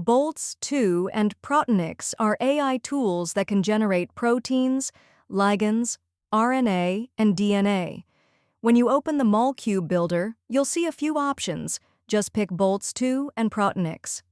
Boltz-2 and Protenix are AI tools that can generate proteins, ligands, RNA, and DNA. When you open the MolCube-Builder, you'll see a few options. Just pick Boltz-2 and Protenix.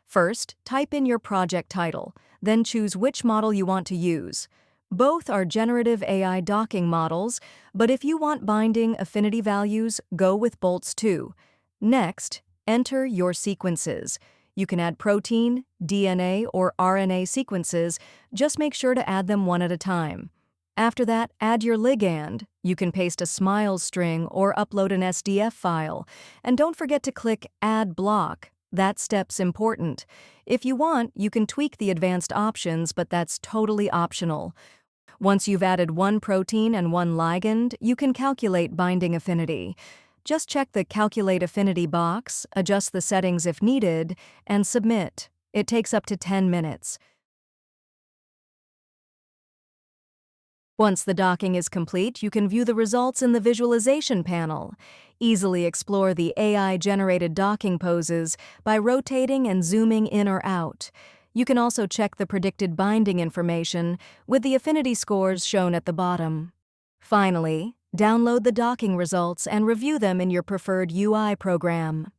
First, type in your project title, then choose which model you want to use. Both are generative AI docking models, but if you want binding affinity values, go with Boltz-2. Next, enter your sequences. You can add protein, DNA, or RNA sequences. Just make sure to add them one at a time. After that, add your ligand. You can paste a SMILES string or upload an SDF file. And don't forget to click Add Block. That step's important. If you want, you can tweak the advanced options, but that's totally optional. Once you've added one protein and one ligand, you can calculate binding affinity. Just check the Calculate Affinity box, adjust the settings if needed, and submit. It takes up to 10 minutes. Once the docking is complete, you can view the results in the visualization panel. Easily explore the AI-generated docking poses by rotating and zooming in or out. You can also check the predicted binding information with the affinity scores shown at the bottom. Finally, download the docking results and review them in your preferred UI program.